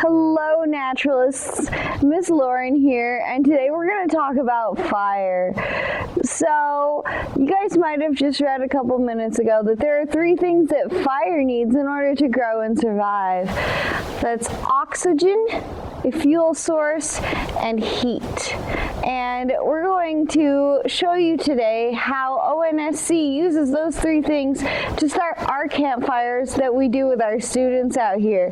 Hello naturalists, Miss Lauren here, and today we're going to talk about fire. So, you guys might have just read a couple minutes ago that there are 3 things that fire needs in order to grow and survive. That's oxygen, a fuel source, and heat. And we're going to show you today how ONSC uses those 3 things to start our campfires that we do with our students out here.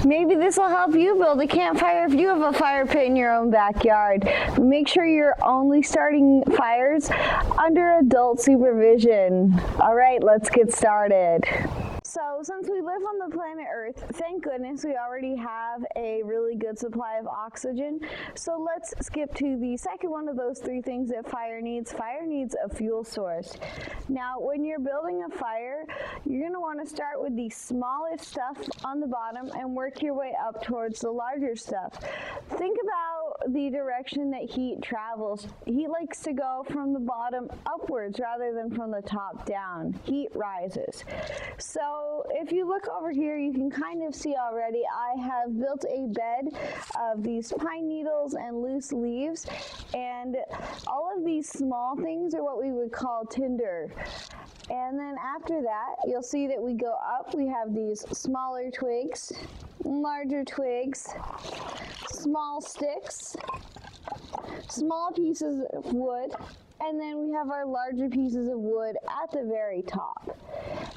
Maybe this will help you build a campfire if you have a fire pit in your own backyard. Make sure you're only starting fires under adult supervision. All right, let's get started. So, since we live on the planet Earth, thank goodness we already have a really good supply of oxygen. So let's skip to the second one of those 3 things that fire needs. Fire needs a fuel source. Now, when you're building a fire, you're going to want to start with the smallest stuff on the bottom and work your way up towards the larger stuff. Think about the direction that heat travels. Heat likes to go from the bottom upwards rather than from the top down. Heat rises. So if you look over here, you can kind of see already I have built a bed of these pine needles and loose leaves, and all of these small things are what we would call tinder. And then after that, you'll see that we go up. We have these smaller twigs, larger twigs, small sticks, small pieces of wood, and then we have our larger pieces of wood at the very top.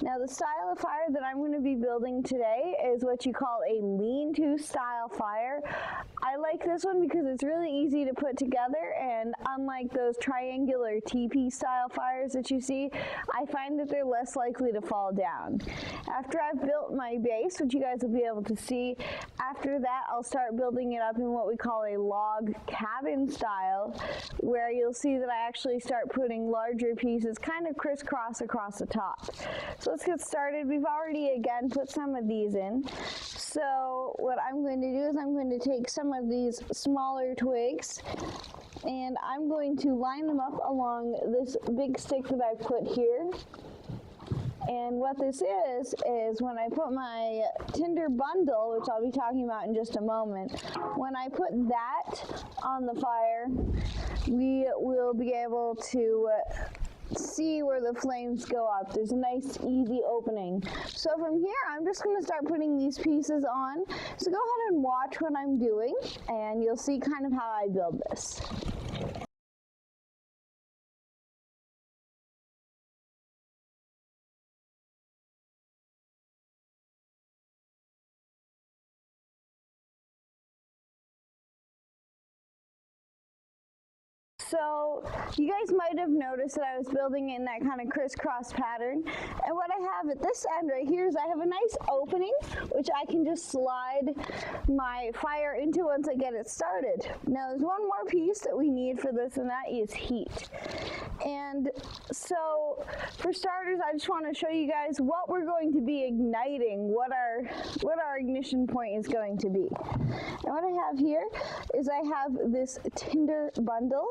Now, the style of fire that I'm going to be building today is what you call a lean-to style fire. I like this one because it's really easy to put together, and unlike those triangular teepee style fires that you see, I find that they're less likely to fall down. After I've built my base, which you guys will be able to see, after that I'll start building it up in what we call a log cabin style, where you'll see that I actually start putting larger pieces kind of crisscross across the top. So let's get started. We've already again put some of these in. So what I'm going to do is I'm going to take some of these smaller twigs and I'm going to line them up along this big stick that I've put here. And what this is when I put my Tinder Bundle, which I'll be talking about in just a moment, when I put that on the fire, we will be able to see where the flames go up. There's a nice easy opening. So from here, I'm just going to start putting these pieces on. So go ahead and watch what I'm doing, and you'll see kind of how I build this. So you guys might have noticed that I was building in that kind of crisscross pattern. And what I have at this end right here is I have a nice opening, which I can just slide my fire into once I get it started. Now there's one more piece that we need for this, and that is heat. And so for starters, I just want to show you guys what we're going to be igniting, what our ignition point is going to be. And what I have here is I have this Tinder Bundle.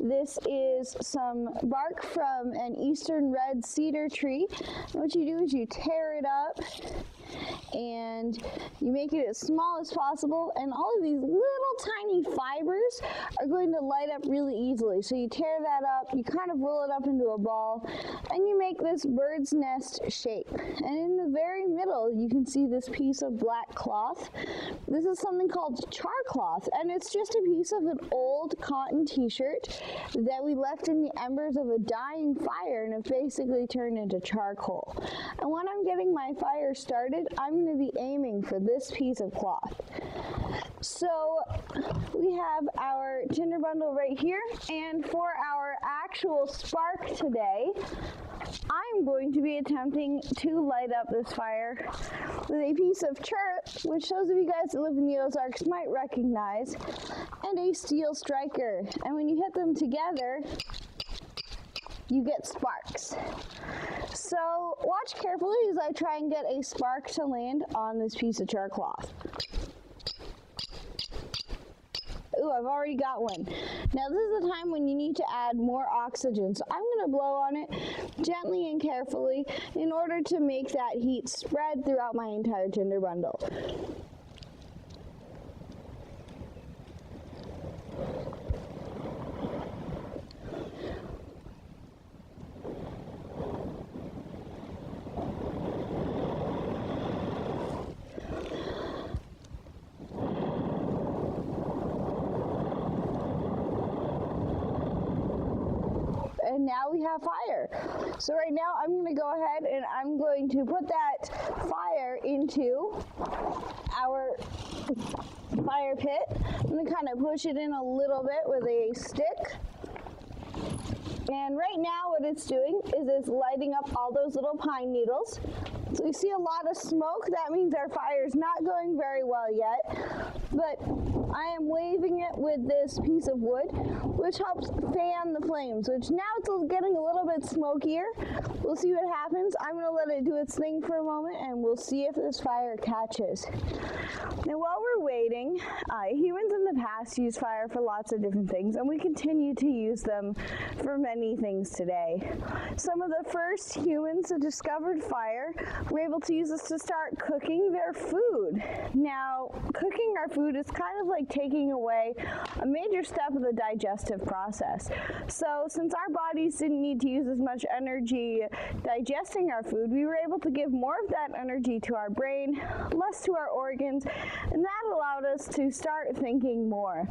This is some bark from an eastern red cedar tree. And what you do is you tear it up and you make it as small as possible, and all of these little tiny fibers are going to light up really easily. So you tear that up, you kind of roll it up into a ball, and you make this bird's nest shape. And in the very middle, you can see this piece of black cloth. This is something called Char Cloth, and it's just a piece of an old cotton t-shirt that we left in the embers of a dying fire and have basically turned into charcoal. And when I'm getting my fire started, I'm going to be aiming for this piece of cloth. So we have our Tinder Bundle right here, and for our actual spark today, I'm going to be attempting to light up this fire with a piece of chert, which those of you guys that live in the Ozarks might recognize, and a steel striker. And when you hit them together, you get sparks. So watch carefully as I try and get a spark to land on this piece of char cloth. Ooh, I've already got one. Now this is the time when you need to add more oxygen. So I'm going to blow on it gently and carefully in order to make that heat spread throughout my entire Tinder Bundle. we have fire. So right now I'm going to go ahead and I'm going to put that fire into our fire pit. I'm going to kind of push it in a little bit with a stick. And right now what it's doing is it's lighting up all those little pine needles. So we see a lot of smoke. That means our fire is not going very well yet. But I am waving it with this piece of wood, which helps fan the flames, which now it's getting a little bit smokier. We'll see what happens. I'm going to let it do its thing for a moment, and we'll see if this fire catches. Now, while we're waiting, humans in the past used fire for lots of different things, and we continue to use them for many things today. Some of the first humans that discovered fire were able to use this to start cooking their food. Now, cooking our food is kind of like taking away a major step of the digestive process. So since our bodies didn't need to use as much energy digesting our food, we were able to give more of that energy to our brain, less to our organs, and that allowed us to start thinking more.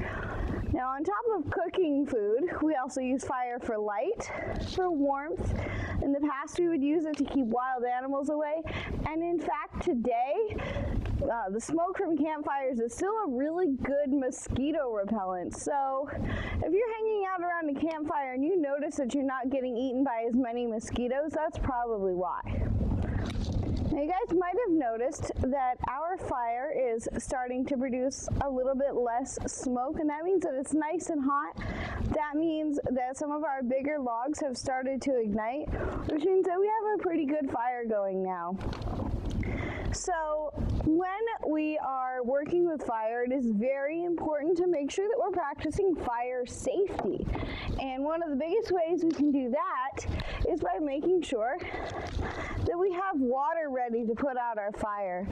Now, on top of cooking food, we also use fire for light, for warmth. In the past, we would use it to keep wild animals away, and in fact, today, the smoke from campfires is still a really good mosquito repellent. So if you're hanging out around a campfire and you notice that you're not getting eaten by as many mosquitoes, that's probably why. Now, you guys might have noticed that our fire is starting to produce a little bit less smoke, and that means that it's nice and hot. That means that some of our bigger logs have started to ignite, which means that we have a pretty good fire going now. So when we are working with fire, it is very important to make sure that we're practicing fire safety. And one of the biggest ways we can do that is by making sure that we have water ready to put out our fire.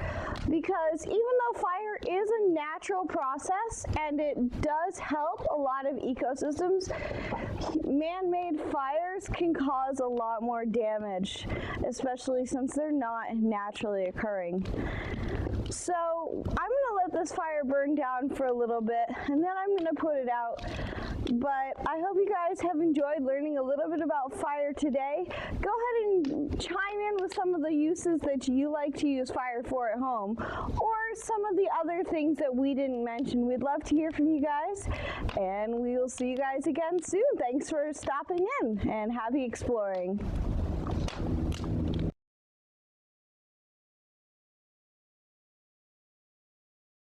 Because even though fire is a natural process and it does help a lot of ecosystems, man-made fires can cause a lot more damage, especially since they're not naturally occurring. So I'm going to let this fire burn down for a little bit, and then I'm going to put it out. But I hope you guys have enjoyed learning a little bit about fire today. Go ahead and chime in with some of the uses that you like to use fire for at home, or some of the other things that we didn't mention. We'd love to hear from you guys, and we will see you guys again soon. Thanks for stopping in, and happy exploring.